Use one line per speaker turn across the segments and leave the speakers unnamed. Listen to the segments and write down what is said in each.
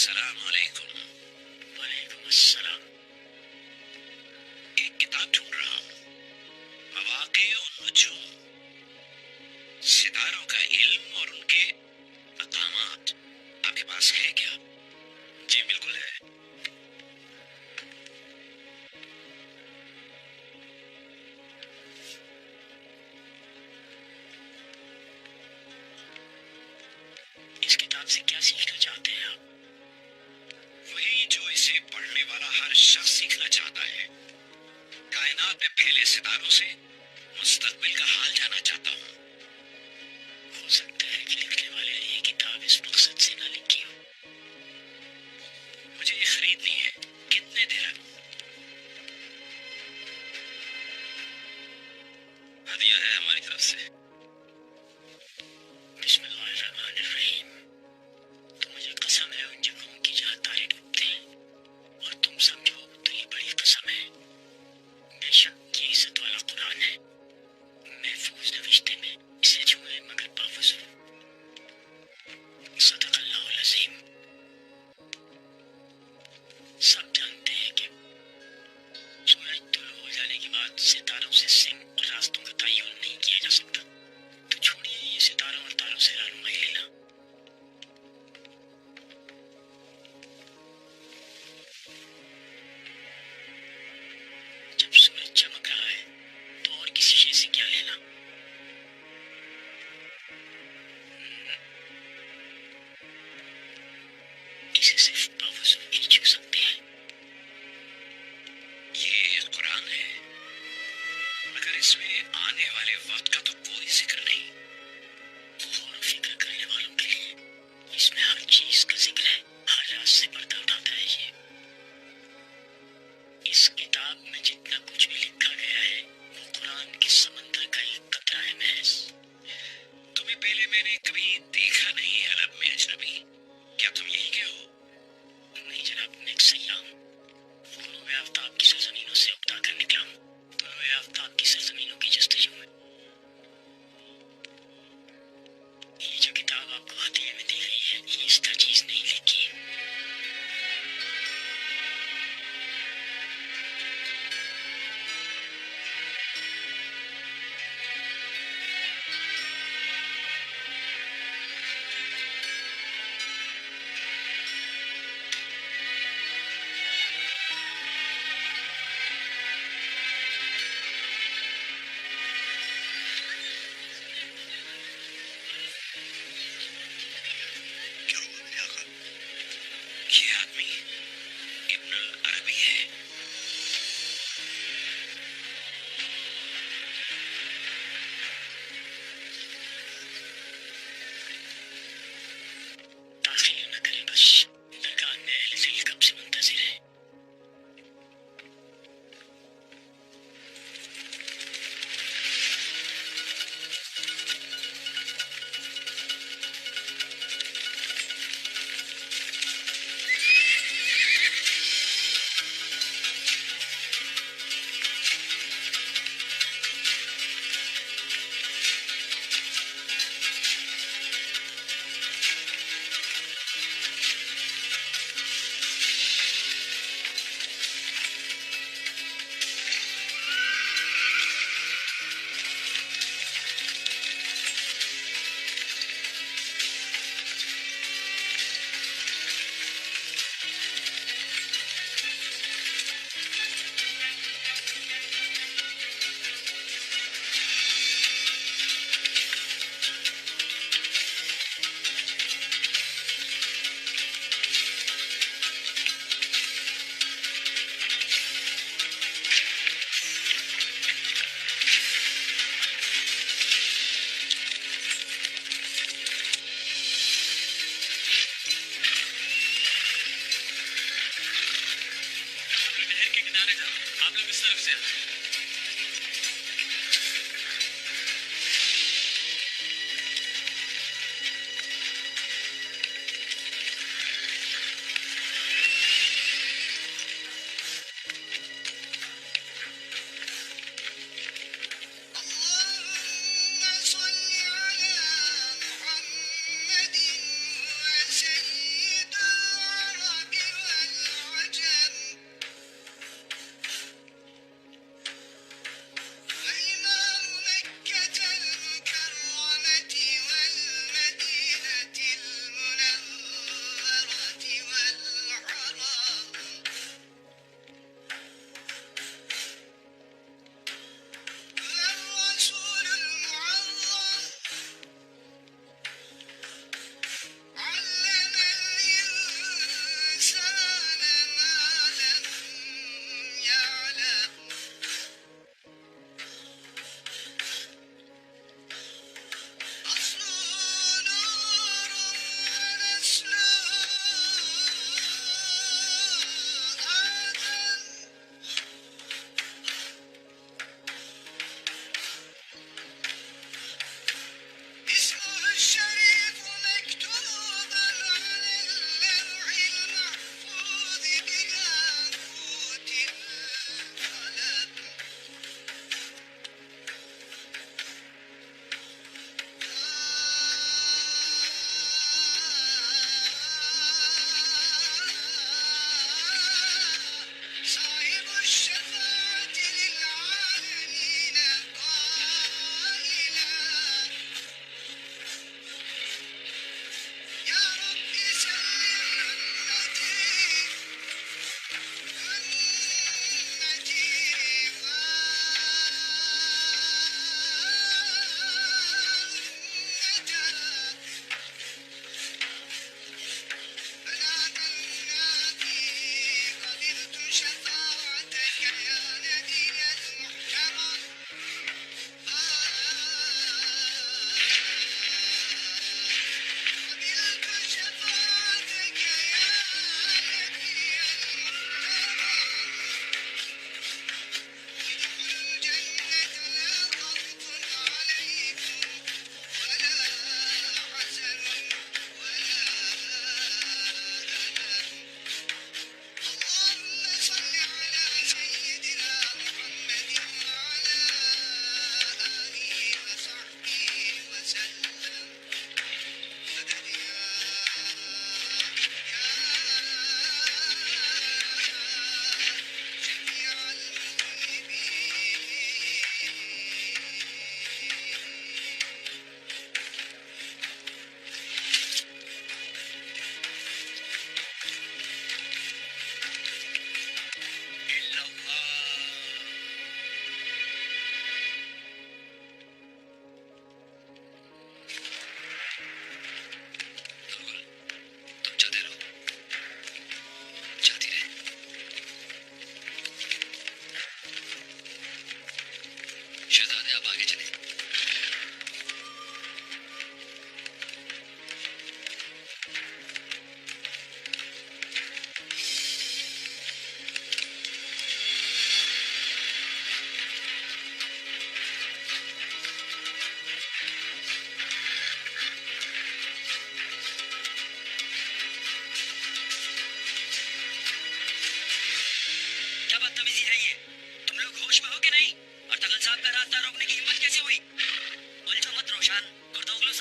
अस्सलाम वालेकुम।
वालेकुम अस्सलाम।
एक किताब ढूंढ रहा हूँ, मवाक़े उन नजूम, सितारों का इल्म और उनके मकामात। आपके पास है क्या?
जी बिल्कुल है। इस किताब से क्या सीखना चाहते हैं आप?
वही जो इसे पढ़ने वाला हर शख्स सीखना चाहता है। कायनात में फैले सितारों से मुस्तकबिल का हाल जाना चाहता हूँ।
हो सकता है कि लिखने वाले ने ये किताब इस मकसद से ना लिखी हो।
मुझे ये खरीदनी है। कितने दिरहम?
हदिया है हमारी तरफ से। बिस्मिल्लाहिर्रहमानिर्रहीम। तो मुझे कसम है उन जगहों की जहाँ तारे डूबते हैं, और तुम समझो तो ये बड़ी कसम है। बेशक ये इज्जत वाला कुरान है, महफूज नविश्ते में इसे छुए मगर बावजूद। सदक़ल्लाहुल अज़ीम। सब जानते हैं कि सूरज तुलू हो जाने के बाद सितारों से सिंह और रास्तों का तयन नहीं किया जा सकता। तो छोड़िए ये सितारों और तारों से रहनुमाई लेना। जब सूरज चमक रहा है तो और किसी चीज से क्या लेना। इसे सिर्फ बावजूद ही छू सकते हैं।
ये कुरान है, मगर इसमें आने वाले वक्त का तो कोई जिक्र नहीं।
गौर और फिक्र करने वालों के लिए इसमें हर चीज का जिक्र है, हर राज से पर्दा उठाता है ये। इस किताब में जितना कुछ भी लिखा गया है वो कुरान के समंदर का एक कतरा है महज।
तुम्हें पहले मैंने कभी देखा नहीं अरब में अजनबी। क्या तुम यही के हो?
नहीं जनाब, मैं एक सयाह हूँ। गुरूब आफताब की सरजमीनों से उगता कर निकला हूँ। तुलूए आफताब की सरजमीनों की जस्तजू में। ये जो किताब आपको हदिये में दी गई है ये इसका चीज नहीं लिखी है।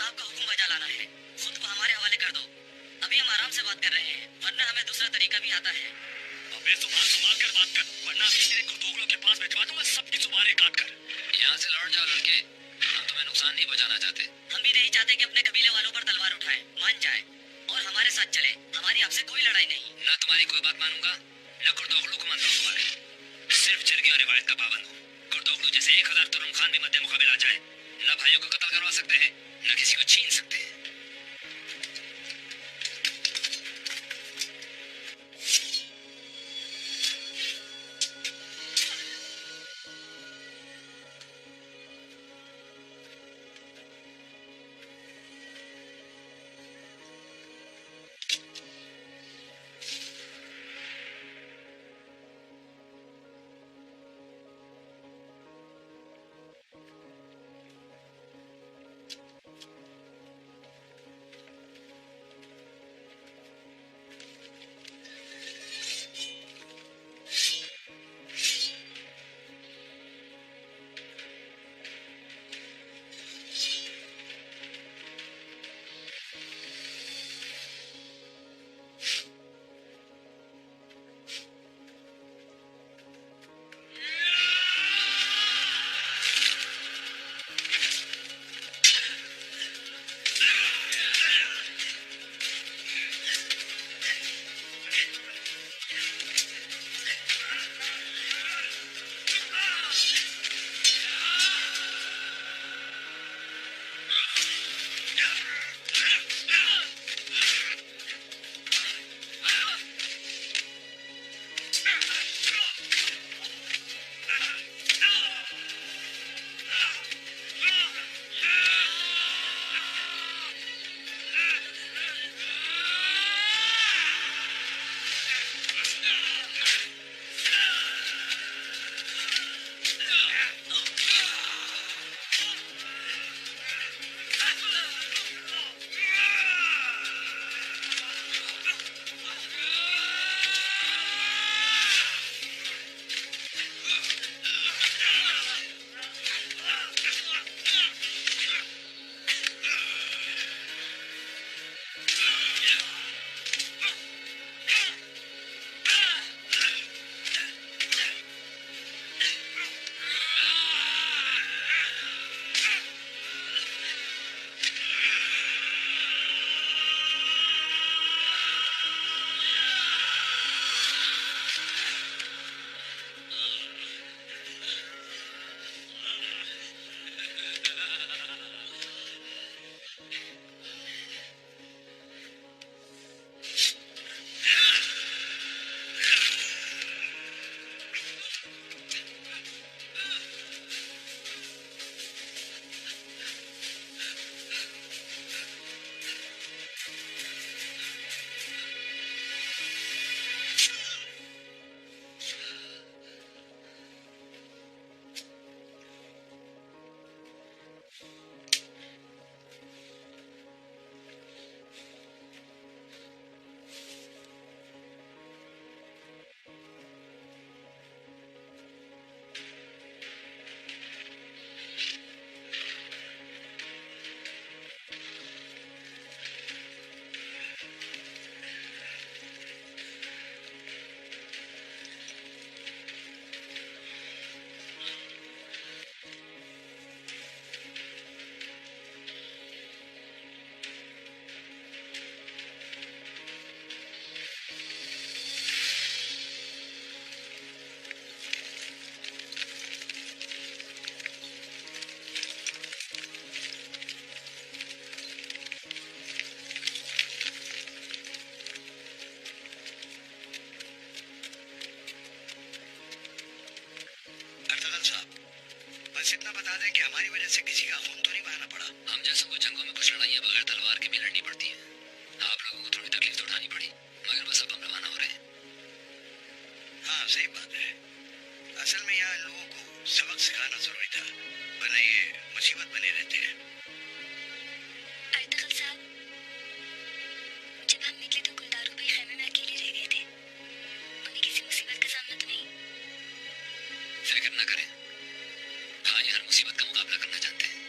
साहब का हुक्म बजा लाना है। खुद को हमारे हवाले कर दो। अभी हम आराम से बात कर रहे हैं, वरना हमें दूसरा तरीका भी आता है।
अबे जुबान संभाल कर बात कर, वरना अभी तेरे गुर्दोगलों के पास भिजवा दूंगा सबकी जुबानें काट कर। यहाँ से लौट जाओ लड़के, हम तुम्हें नुकसान नहीं पहुंचाना चाहते।
हम भी नहीं चाहते कि अपने कबीले वालों पर तलवार उठाएं, मान जाए और हमारे साथ चले। हमारी आपसे कोई लड़ाई नहीं।
न तुम्हारी कोई बात मानूंगा, न गुर्दोगलों को मानता हूँ तुम्हारे। सिर्फ जिरगी और रिवायत का पाबंद हूँ। गुर्दोगलों जैसे 1000 तुरुम खान भी मध्य मुकाबले आ जाए, न भाइयों को कत्ल करवा सकते हैं, न किसी को छीन सकते हैं। बस इतना बता दें कि हमारी वजह से किसी का खून तो नहीं बहाना पड़ा। हम जैसों को जंगों में कुछ लड़ाइयाँ बगैर तलवार के भी लड़नी पड़ती हैं। आप लोगों को थोड़ी तकलीफ तो उठानी पड़ी, मगर बस अब हम रवाना हो रहे हैं। हाँ सही बात है। असल में यहाँ लोगों को सबक सिखाना जरूरी था, वरना ये मुसीबत बने रहते हैं।
अर्तगल साहब, जब हम निकले तो गुलदारू भाई खेमे में अकेले रह गए थे। उन्हें किसी मुसीबत का सामना तो नहीं?
फिक्र न करें, भाई हर मुसीबत का मुकाबला करना जानते हैं।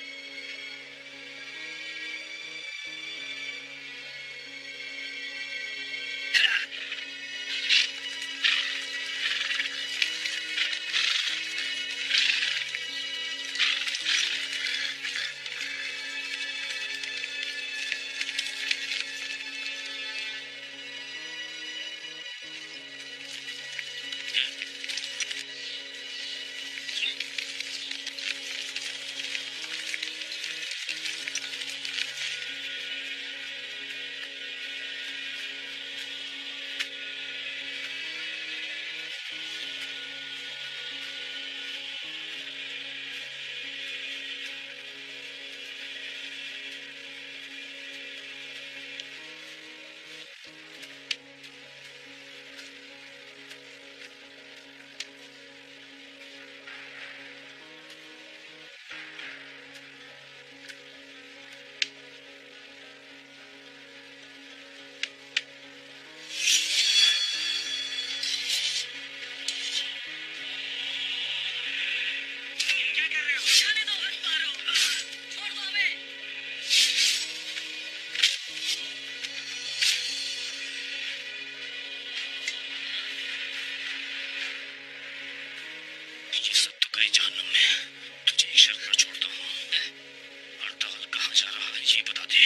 जी बता दे,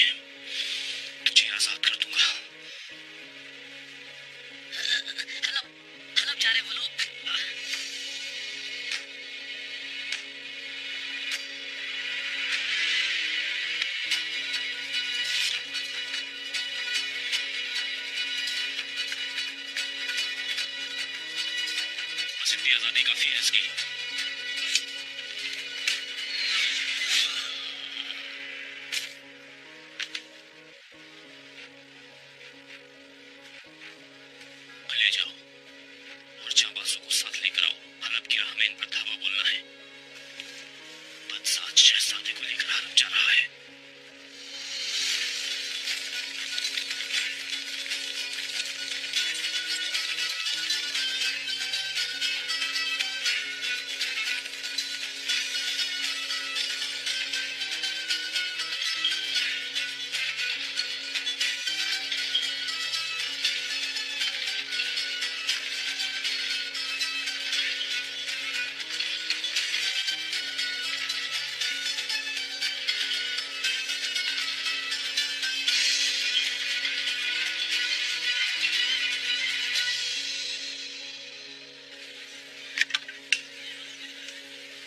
तुझे आजाद कर दूंगा।
हलब जा रहे वो लोग।
बस इतनी आजादी काफी है इसकी। ले जाओ और चाबासों को साथ लेकर आओ। हलब की राह में इन पर धावा बोलना है। बदसाज शहजादे को लेकर हलब जा रहा है।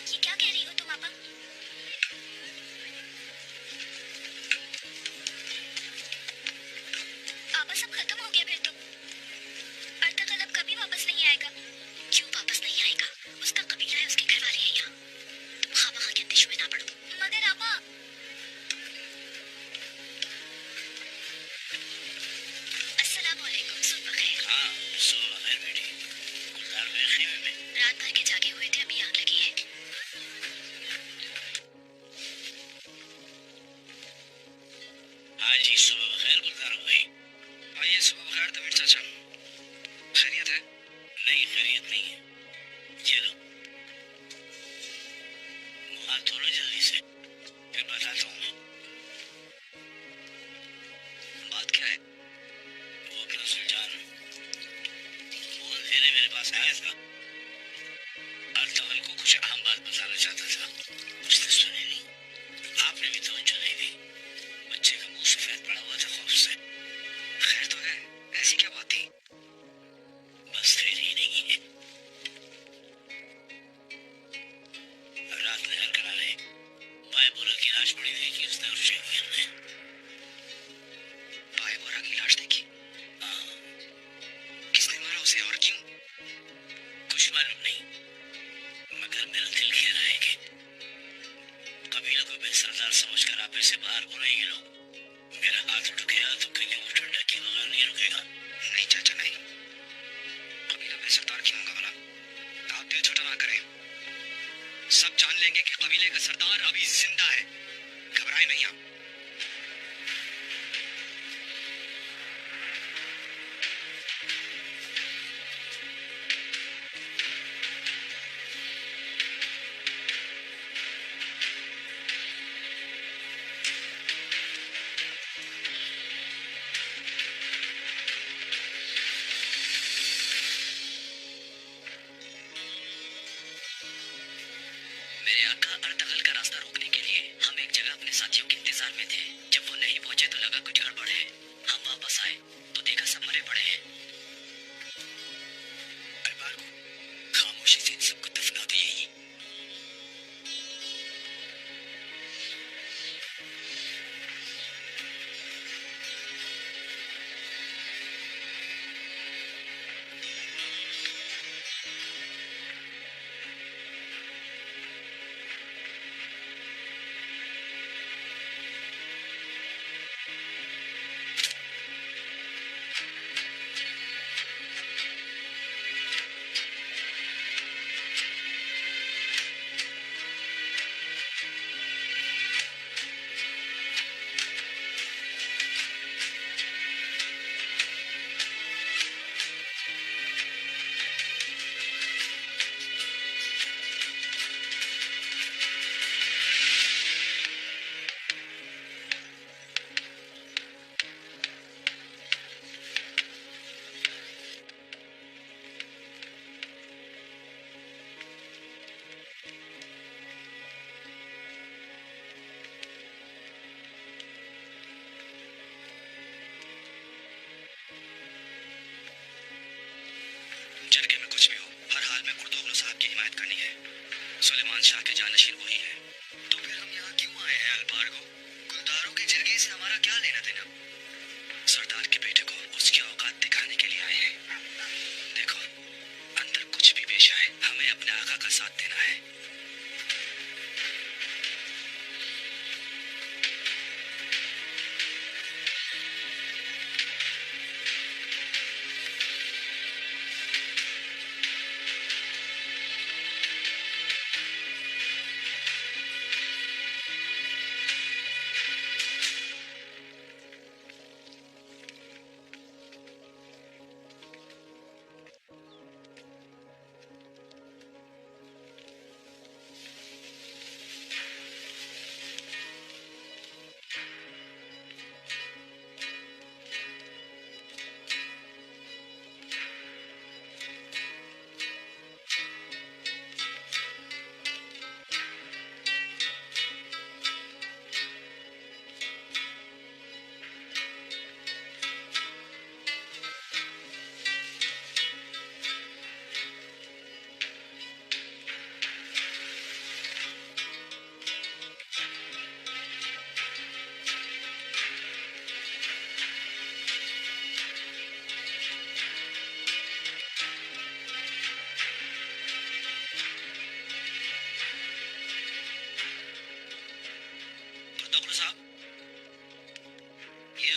ये क्या कह रही हो तुम आपा? आपा सब खत्म हो गया फिर तो। अर्तगलब कभी वापस नहीं आएगा। क्यों वापस नहीं आएगा? उसका कबीला है, उसके घर वाले हैं यहाँ। तुम खामखा के अंदेशों में ना पड़ो। मगर आपा, अस्सलाम वालेकुम, सुबह बखैर।
हाँ, सुबह बखैर बेटी। गुलदार हुए खेमे में।
रात भर के जागे हुए थे, अभी आग लगी है।
हाँ जी, सुबह बखैर गुलदार हुए।
आइए, सुबह बखैर तमीर चाचा। खैरियत है?
नहीं, खैरियत नहीं है। ये लो, मुँह हाथ धो लो जल्दी से, फिर बताता हूँ मैं।
बात क्या है?
वो अपना सुल्तान वो अंधेरे मेरे पास आया था। अर्तगल को कुछ अहम बात बताना चाहता था, उसने सुनी नहीं। आपने भी तवज्जो नहीं दी। बच्चे का मुंह सफेद पड़ा हुआ था खौफ से।
खैर तो है, ऐसी क्या बात थी?
बस खैर ही नहीं है। रात नहर किनारे बायबोरा की लाश पड़ी देखी उसने और शेखियन ने।
बायबोरा की लाश देखी?
हाँ,
किसने मारा उसे और क्यों?
कुछ मालूम नहीं, मगर मेरा दिल कह रहा है कि कबीला को बेसरदार समझकर आप ऐसे बाहर को नहीं लोग। मेरा हाथ उठ गया तो कहीं वो ठंडा के बगैर नहीं रुकेगा।
नहीं चाचा, नहीं। कबीला बेसरदार क्यों होगा भला? आप दिल छोटा ना करें। सब जान लेंगे कि कबीले का सरदार अभी जिंदा है। घबराए नहीं आप।
मेरे आका अर्तगल का रास्ता रोकने के लिए हम एक जगह अपने साथियों के इंतजार
सुलेमान शाह के जानशीन वही है। तो फिर हम यहाँ क्यों आए हैं अलबार्गो? गुलदारों के जिरगे से हमारा क्या लेना देना? सरदार के बेटे को उसकी औकात दिखाने के लिए आए हैं। देखो, अंदर कुछ भी पेश आए, हमें अपने आका का साथ देना है।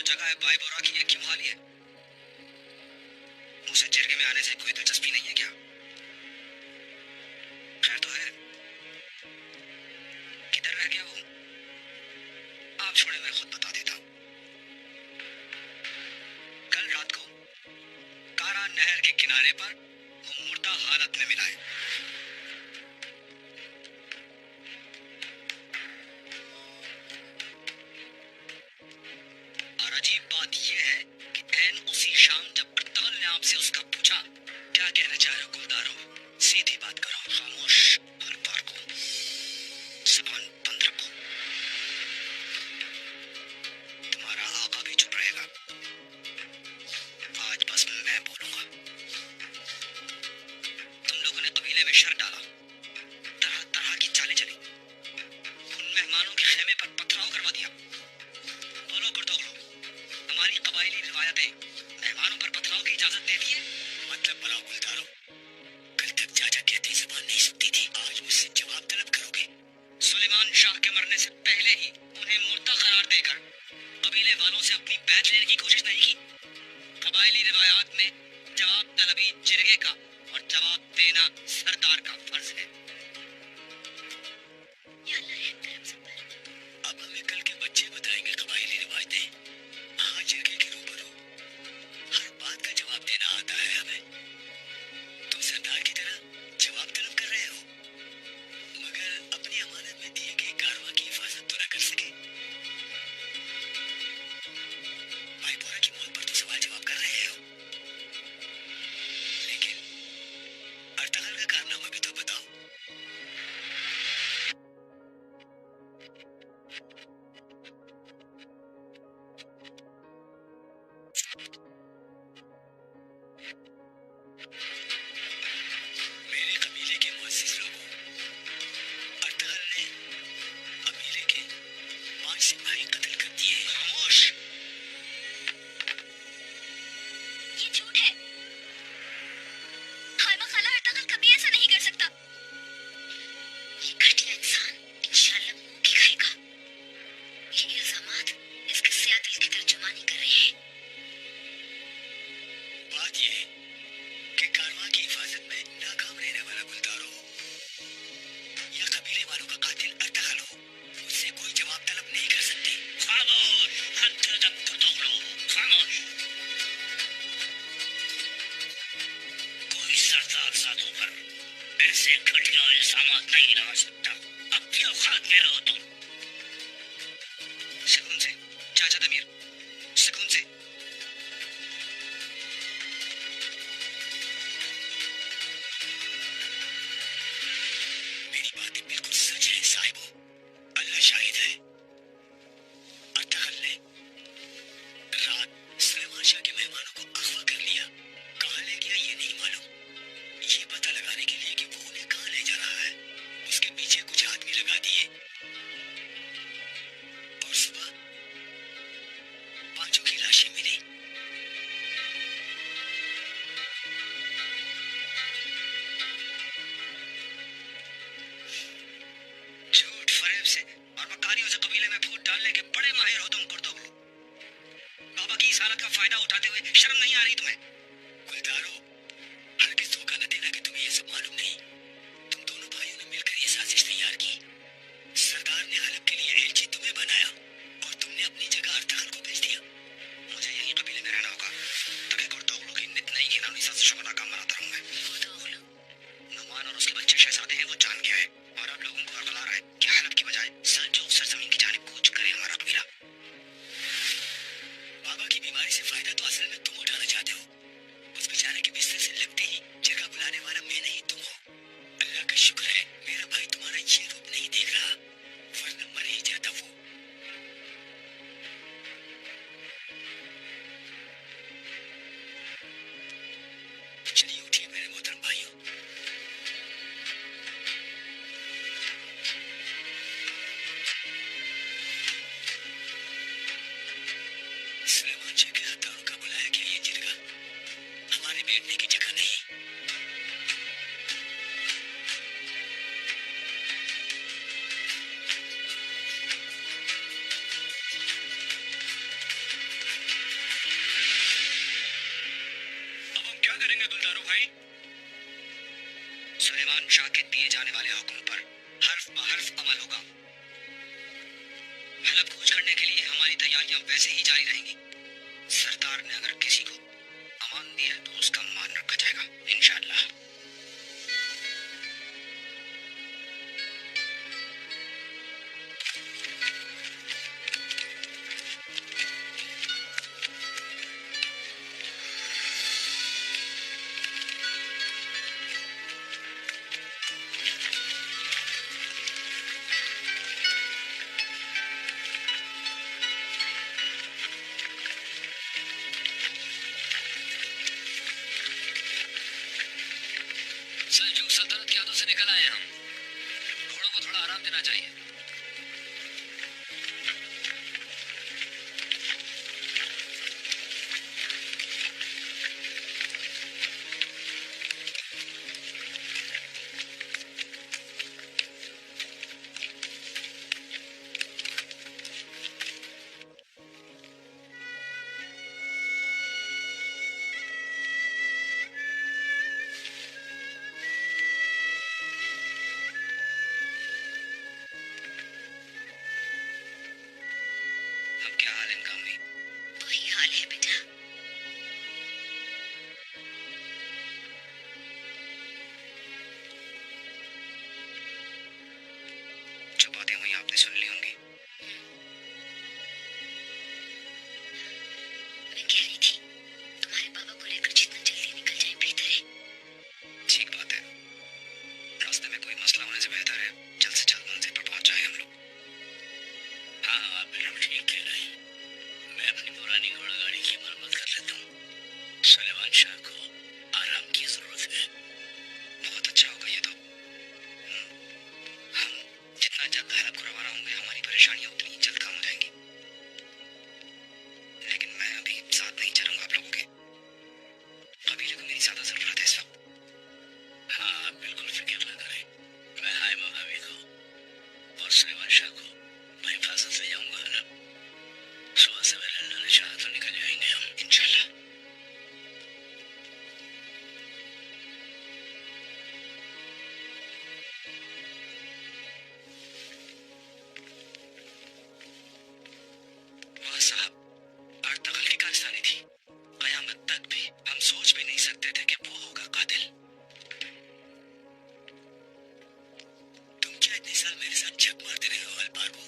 जगह है बाई बोरा की, ये क्यों खाली है? उसे जिरगे में आने से कोई दिलचस्पी नहीं है क्या? खैर तो है। किधर रह गया वो? आप छोड़े, मैं खुद बता देता हूँ। कल रात को कारा नहर के किनारे पर वो मुर्दा हालत में मिला है। अजीब बात यह है कि ऐन उसी शाम जब अर्तगल ने आपसे उसका पूछा, क्या कहना चाह रहे हो गुलदारो? सीधी बात करो, खामोश अलबार्गो, ज़बान बंद रखो। तुम्हारा आका भी चुप रहेगा। आज बस मैं बोलूंगा। तुम लोगों ने कबीले में शर डाला, तरह तरह की चालें चली, उन मेहमानों के खेमे पर पथराव करवा दिया। बोलो गुर्दोगलो, हमारी कबायली रिवायतें मेहमानों पर पथराव की इजाजत देती है? मतलब बनाओ गुलदारो, कल तक चाचा कहते ज़बान नहीं सुनती थी, आज मुझसे जवाब तलब करोगे? सुलेमान शाह के मरने से पहले ही उन्हें मुर्दा करार देकर कबीले वालों से अपनी बैत लेने की कोशिश नहीं की। कबायली रिवायात में जवाब तलबी जिरगे का और जवाब देना सरदार का फर्ज है। अब हमें कल के बच्चे बताएंगे कबायली रिवायतें। हाँ, जिरगे के रूबरू हर बात का जवाब देना आता है हमें। तुम सरदार की तरह जवाब तलब कर रहे हो, मगर अपनी अमानत में दिए गए कारवा की हिफाजत तो न कर सके। भाईपोरा की मौत पर तो सवाल जवाब कर रहे हो, लेकिन अर्तगल का कारनामा भी तो बताओ। मेरे कबीले के मुअज़्ज़िज़ लोगों, अर्तगल ने कबीले के 5 सिपाही कत्ल कर दिए। खामोश!
ये झूठ है। खाइमा खाला अर्तगल कभी ऐसा नहीं कर सकता। ये घटिया इंसान इंशाअल्लाह मुंह की खाएगा। ये इल्जामात इसके सिया दिल की तर्जुमानी कर रहे हैं।
बात यह है कि कारवां की हिफाजत में नाकाम रहने वाला गुलदारो या कबीले वालों का कातिल अर्तगल हो, उससे कोई जवाब तलब नहीं कर सकते। खामोश! हद तक गुर्दोगलो, खामोश! कोई सरदार साधु पर ऐसे घटिया इल्जामात नहीं लगा सकता। अपनी औकात में रहो तुम। सुकून से चाचा दमीर, सुकून से। मेरी बातें बिल्कुल सच है साहिबो, अल्लाह शाहिद है। अर्तगल ने रात सुलेमान शाह के मेहमानों को अगवा कर लिया। कहाँ ले गया ये नहीं मालूम। ये पता लगाने के लिए कि वो उन्हें कहाँ ले जा रहा है, उसके इस हालत का फायदा उठाते हुए शर्म नहीं आ रही तुम्हें?
गुलदारो, हरगिज धोखा न देना कि तुम्हें ये सब मालूम नहीं। तुम दोनों भाइयों ने मिलकर ये साजिश तैयार की। सरदार ने हलफ के लिए एलची तुम्हें बनाया और तुमने अपनी जगह अर्तगल को भेज दिया।
मुझे यही कबीले में रहना होगा ताकि गुर्दोगलों की नित नई घिनौनी साजिशों का नाकाम बनाता रहूं मैं। नुमान और उसके बच्चे शहजादे हैं, वो जान गया है और अब लोगों को अगला रहा है कि हलफ की बजाय सल्जूक सरजमीन की जानिब कूच करे हमारा कबीला।
बाबा की बीमारी से फायदा तो असल में तुम उठाना चाहते हो। उस बेचारे के बिस्तर से लगते ही जगह बुलाने वाला मैं नहीं तुम हो। अल्लाह का शुक्र है मेरा भाई तुम्हारा ये रूप नहीं देख रहा, वरना मर ही जाता वो। चलिए उठिए मेरे मोहतरम भाइयों। सुलेमान शाह के हत्यारों का बुलाया गया ये जिरगा हमारे बैठने की जगह नहीं।
अब हम क्या करेंगे गुलदारो भाई? सुलेमान शाह के दिए जाने वाले हुक्म पर हर्फ ब हर्फ अमल होगा। हलफ कूच करने के लिए हमारी तैयारियां वैसे ही जारी रहेंगी। सरदार ने अगर किसी को अमान दी है तो उसका मान रखा जाएगा इंशाअल्लाह। सल्जूक सल्तनत के हाथों से निकल आए हम। घोड़ों को थोड़ा आराम देना चाहिए। अब क्या हाल है इनका अम्मी?
वही हाल है बेटा।
जो बातें हुई आपने सुन ली होंगी।
मैं कह रही थी तुम्हारे बाबा को लेकर जितना जल्दी निकल जाए बेहतर है।
ठीक बात है, रास्ते में कोई मसला होने से बेहतर है जल्द से जल्द मंजिल पर पहुंच जाए हम लोग।
हाँ आप बिल्कुल ठीक कह रहे हैं। मैं अपनी पुरानी घोड़ा गाड़ी की मरम्मत कर लेता हूँ। सुलेमान शाह को आराम की जरूरत है।
बहुत अच्छा होगा ये तो। हम जितना जल्द हलफ को रवाना होंगे हमारी परेशानियां उतनी ही जल्द कम हो जाएंगी। लेकिन मैं अभी साथ नहीं चलूंगा आप लोगों के। कबीले को मेरी ज्यादा जरूरत है इस वक्त।
हाँ आप बिल्कुल फिक्र न करें। मैं हाय मौलावी को और सुलेमान शाह को बहिफाजत ले जाऊंगा ना। सुबह सवेरे अल्लाह ने चाहा तो निकल जाएंगे हम इंशाल्लाह।
वाह साहब, अर्तगल की कारस्तानी थी। कयामत तक भी हम सोच भी नहीं सकते थे कि वो होगा कातिल।
तुम क्या इतने साल मेरे साथ झक मारते रहे हो अलपार को?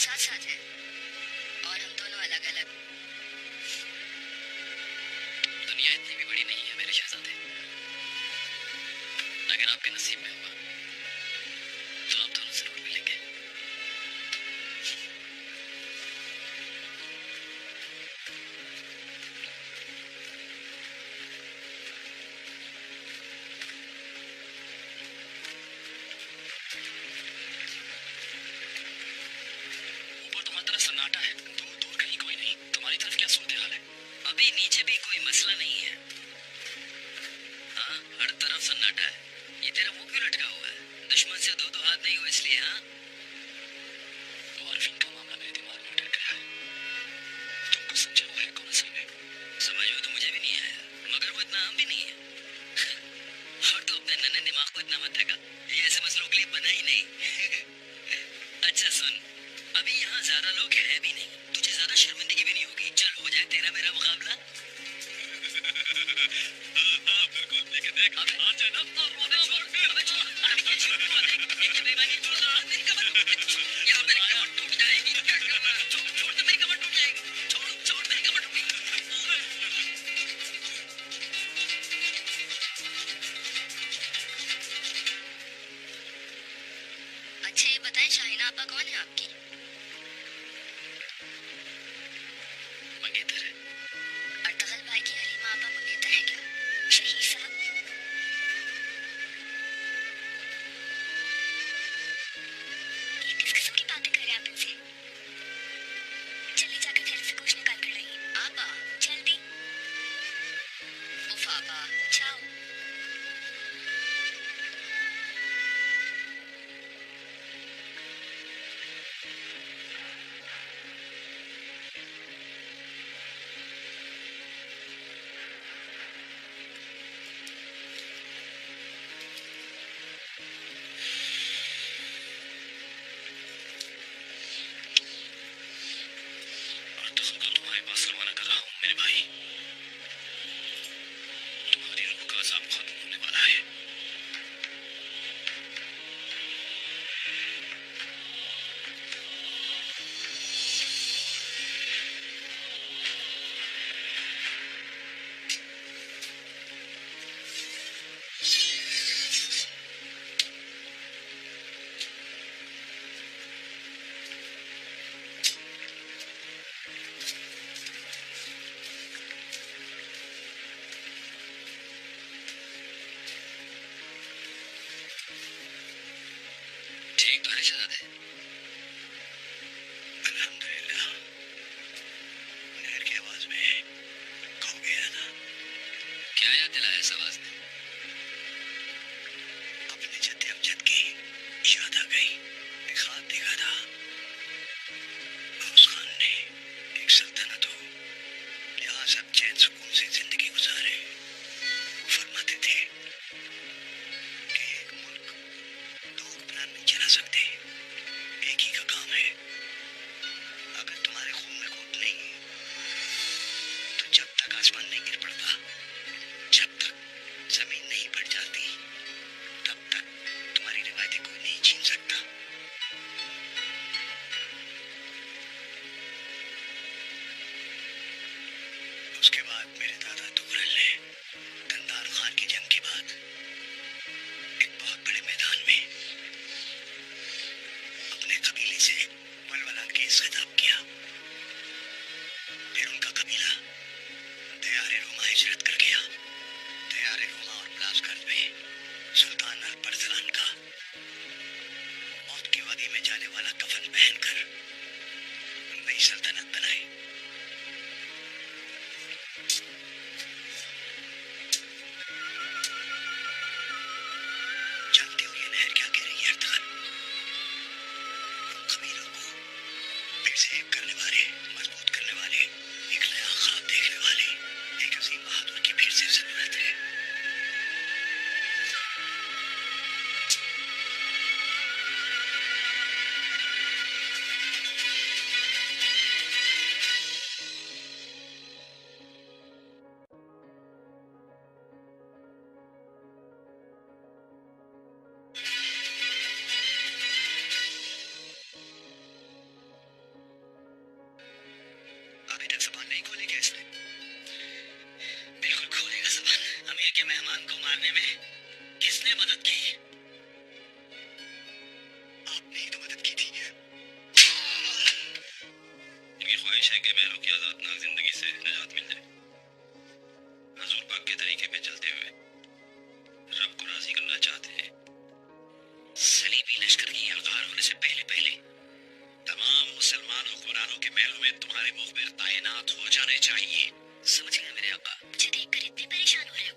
साथ साथ हैं और हम दोनों अलग अलग।
दुनिया इतनी भी बड़ी नहीं है मेरे शहजादे। अगर आपके नसीब में हुआ तो आप दोनों जरूर मिलेंगे। ऊपर तुम्हारी तरफ सन्नाटा है, दूर दूर कहीं कोई नहीं। तुम्हारी तरफ क्या सूरत हाल है? अभी नीचे भी कोई मसला नहीं है। हाँ, हर तरफ सन्नाटा है। ये तेरा मुंह क्यों लटका हुआ है? दुश्मन से दो हाथ नहीं हुए इसलिए? हाँ, आरफीन का मामला मेरे दिमाग में अटक गया है। तुमको समझा हुआ है कौन असल में? समझ में तो मुझे भी नहीं आया, मगर वो इतना आम भी नहीं है। और तो अपने नन्हे दिमाग को इतना मत थका, ये ऐसे मसलों के लिए बना ही नहीं। अच्छा सुन, अभी यहाँ ज्यादा लोग हैं भी नहीं, तुझे ज्यादा शर्मिंदगी भी नहीं होगी। चल हो जाए तेरा मेरा मुकाबला। हाँ, बिल्कुल। देख देख, आ जाए ना। अभी क्या शुरू हुआ? देख, ये बेईमानी छोड़ दो, मेरी कमर यहाँ मेरी कमर टूट जाएगी। क्या करना? छोड़ दे, मेरी कमर टूट जाएगी। छोड़ मेरी कमर टूट जाएगी।
अच्छा ये बताएं, शाहीना आपा कौन है आपकी?
मंगेतर है।
अर्तगल भाई की हलीमा आपा मंगेतर है क्या? शहीद साहब? ये किस किस्म की बातें कर रहे हैं आप इनसे? चलिए जाकर घर से कुछ निकाल कर रही आपा, जल्दी। उफ आपा, जाओ।
तुम्हारे पास रवाना कर रहा हूँ मेरे भाई। तुम्हारी रूह का अज़ाब खत्म होने वाला है। ठीक तो है शहजादे? अल्हम्दुलिल्लाह। नहर की आवाज में खो गया था। क्या याद दिलाया इस आवाज ने? अपने जद्दे अमजद की याद आ गई। एक ख्वाब देखा था, उस खान ने एक सल्तनत हो, यहाँ सब चैन सुकून से जिंदगी गुजारे। फरमाते थे कि एक मुल्क दो हुक्मरान नहीं चला सकते, एक ही का काम है। अगर तुम्हारे खून में खून नहीं तो जब तक आसमान नहीं गिर पड़ता, जब तक जमीन नहीं फट जाती, तब तक तुम्हारी रिवायतें कोई नहीं छीन सकता। उसके बाद मेरे दादा तुगरल ने दंदार खान की जंग के बाद एक बहुत बड़े मैदान में अपने कबीले से वलवला केस खिताब किया। फिर उनका कबीला दयारे रोमा हिजरत कर गया। दयारे रोमा और बिलासगंज में सुल्तान अल-परसलान का मौत की वादी में जाने वाला कफन पहनकर नई सल्तनत बनाई। जानते हो ये नहर क्या कह रही है अर्तगल? कबीलों को फिर से एक करने वाले, मजबूत करने वाले, एक नया ख्वाब देखने वाले एक अजीम बहादुर की फिर से जरूरत है। ख्वाहिश है कि महलों की आजादनाक जिंदगी से निजात मिल जाए। हजूर पाक के तरीके पे चलते हुए रब को राजी करना चाहते हैं।
सलीबी लश्कर की यलगार होने से पहले पहले तमाम मुसलमान हुक्मरानों के महलों में तुम्हारे मुखबिर तैनात हो जाने चाहिए।
समझ गए मेरे अब्बा।
मुझे देखकर इतने परेशान हो रहे